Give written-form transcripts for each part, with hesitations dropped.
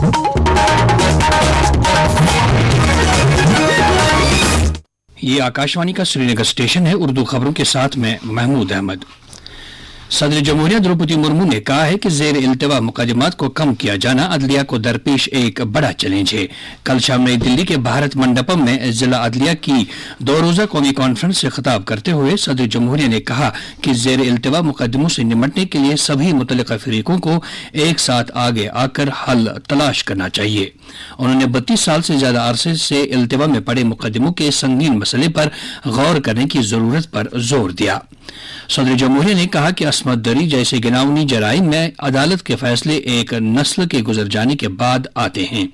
ये आकाशवाणी का श्रीनगर स्टेशन है। उर्दू खबरों के साथ मैं महमूद अहमद। सदर जमहूरिया द्रौपदी मुर्मू ने कहा है कि जेर इल्तवा मुकदमात को कम किया जाना अदलिया को दरपेश एक बड़ा चैलेंज है। कल शाम नई दिल्ली के भारत मंडपम में जिला अदलिया की 2 रोजा कौमी कॉन्फ्रेंस से खिताब करते हुए सदर जमहूरिया ने कहा कि जेर इल्तवा मुकदमों से निपटने के लिए सभी मुतल्लिका फरीकों को एक साथ आगे आकर हल तलाश करना चाहिए। उन्होंने 32 साल से ज्यादा अरसे से इल्तवा में पड़े मुकदमों के संगीन मसले पर गौर करने की जरूरत पर जोर दिया। सदर जमहूरिया ने कहा कि असमत दरी जैसे गिनावनी जराइम में अदालत के फैसले एक नस्ल के गुजर जाने के बाद आते हैं।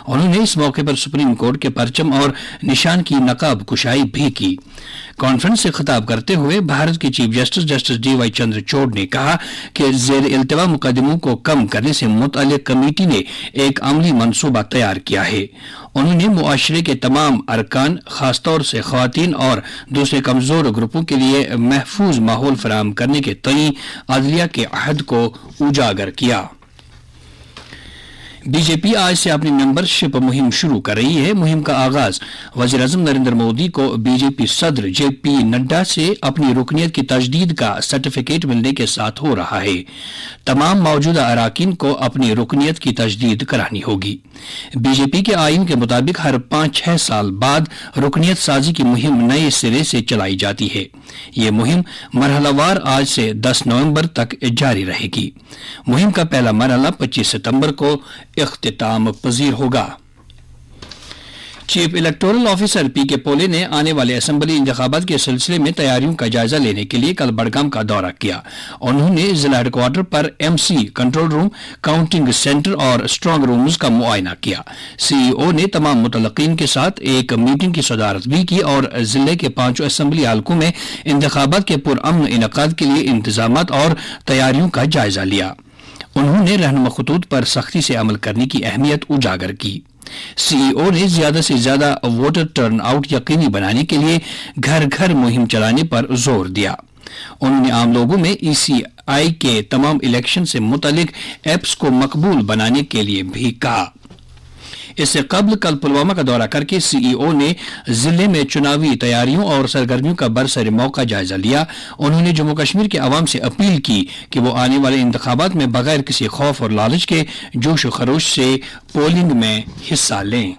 उन्होंने इस मौके पर सुप्रीम कोर्ट के परचम और निशान की नकाब कुशाई भी की। कॉन्फ्रेंस से खिताब करते हुए भारत के चीफ जस्टिस डी.वाई. चंद्रचूड़ ने कहा कि जेर इल्तवा मुकदमों को कम करने से मुतल्लिक कमेटी ने एक अमली मंसूबा तैयार किया है। उन्होंने मुआशरे के तमाम अरकान, खासतौर से ख्वातीन और दूसरे कमजोर ग्रुपों के लिए महफूज माहौल फराहम करने के तई अदलिया के अहद को उजागर किया। बीजेपी आज से अपनी मेंबरशिप मुहिम शुरू कर रही है। मुहिम का आगाज वज़ीर-ए-आज़म नरेंद्र मोदी को बीजेपी सदर जे.पी. नड्डा से अपनी रुकनियत की तजदीद का सर्टिफिकेट मिलने के साथ हो रहा है। तमाम मौजूदा अराकीन को अपनी रुकनियत की तजदीद करानी होगी। बीजेपी के आईन के मुताबिक हर 5-6 साल बाद रुकनियत साजी की मुहिम नए सिरे से चलाई जाती है। ये मुहिम मरहलावार आज से 10 नवंबर तक जारी रहेगी। मुहिम का पहला मरहला 25 सितंबर को इख्तिताम पजीर होगा। Chief electoral officer PK. पोले ने आने वाले असेंबली इंतखाबात के सिलसिले में तैयारियों का जायजा लेने के लिए कल बड़गाम का दौरा किया। उन्होंने जिला हेडक्वार्टर पर MC, control room, counting centre और स्ट्रांग रूम्स का मुआयना किया। सीईओ ने तमाम मुतल्लिकीन के साथ एक मीटिंग की सदारत भी की और जिले के 5 असेंबली हलकों में इंतखाबात के पुरअमन इनकाद के लिए इंतजामात और तैयारियों का जायजा लिया। उन्होंने रहनुमा खतूत पर सख्ती से अमल करने की अहमियत उजागर की। सीईओ ने ज्यादा से ज्यादा वोटर टर्न आउट यकीनी बनाने के लिए घर घर मुहिम चलाने पर जोर दिया। उन्होंने आम लोगों में ईसीआई के तमाम इलेक्शन से मुतल्लिक एप्स को मकबूल बनाने के लिए भी कहा। इससे कबल कल पुलवामा का दौरा करके सीईओ ने जिले में चुनावी तैयारियों और सरगर्मियों का बरसरे मौका जायजा लिया। उन्होंने जम्मू कश्मीर के अवाम से अपील की कि वो आने वाले इंतखाबात में बगैर किसी खौफ और लालच के जोश व खरोश से पोलिंग में हिस्सा लें।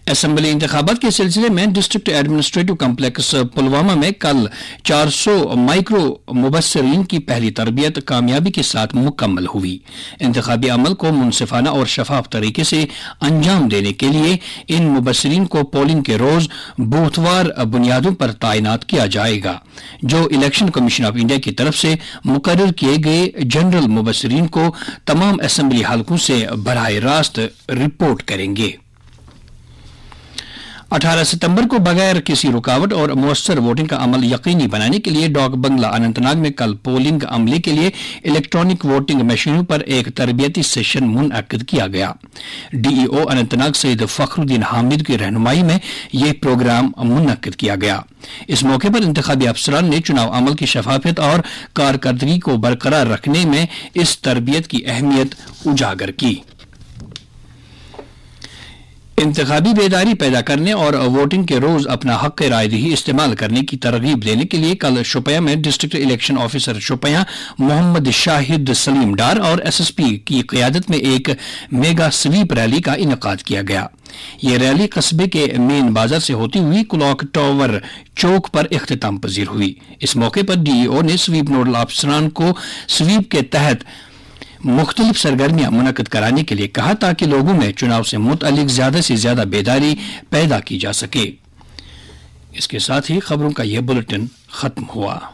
असेंबली इंतखाबात के सिलसिले में डिस्ट्रिक्ट एडमिनिस्ट्रेटिव कम्प्लेक्स पुलवामा में कल 400 माइक्रो मुबस्सिरीन की पहली तरबियत कामयाबी के साथ मुकम्मल हुई। इंतखाबी अमल को मुनसिफाना और शफाफ तरीके से अंजाम देने के लिए इन मुबस्सिरीन को पोलिंग के रोज बूथवार बुनियादों पर तैनात किया जाएगा, जो इलेक्शन कमीशन ऑफ इंडिया की तरफ से मुकर्रर किए गए जनरल मुबस्सिरीन को तमाम असेंबली हलकों से बराह रास्त रिपोर्ट करेंगे। 18 सितंबर को बगैर किसी रुकावट और मुअस्सर वोटिंग का अमल यकीनी बनाने के लिए डॉक बंगला अनंतनाग में कल पोलिंग अमले के लिए इलेक्ट्रॉनिक वोटिंग मशीनों पर एक तरबियती सेशन मुनअक्किद किया गया। डीईओ अनंतनाग सैयद फखरुद्दीन हामिद की रहनुमाई में यह प्रोग्राम मुनअक्किद किया गया। इस मौके पर इंतखाबी अफसरान ने चुनाव अमल की शफाफियत और कारकर्दगी को बरकरार रखने में इस तरबियत की अहमियत उजागर की। इंतखाबी बेदारी पैदा करने और वोटिंग के रोज अपना हक रायदही इस्तेमाल करने की तरगीब देने के लिए कल शोपियां में district election officer Shopian Mohammad Shahid Saleem Dar और एसएसपी की क़ियादत में एक मेगा स्वीप रैली का इनेकाद किया गया। ये रैली कस्बे के मेन बाजार से होती हुई क्लॉक टावर चौक पर इख्तिताम पजीर हुई। इस मौके पर डीईओ ने स्वीप नोडल अफसरान को स्वीप के तहत मुख्तलिफ सरगर्मियां मुनक्किद कराने के लिए कहा ताकि लोगों में चुनाव से मुतल्लिक ज्यादा से ज्यादा बेदारी पैदा की जा सके। इसके साथ ही खबरों का यह बुलेटिन खत्म हुआ।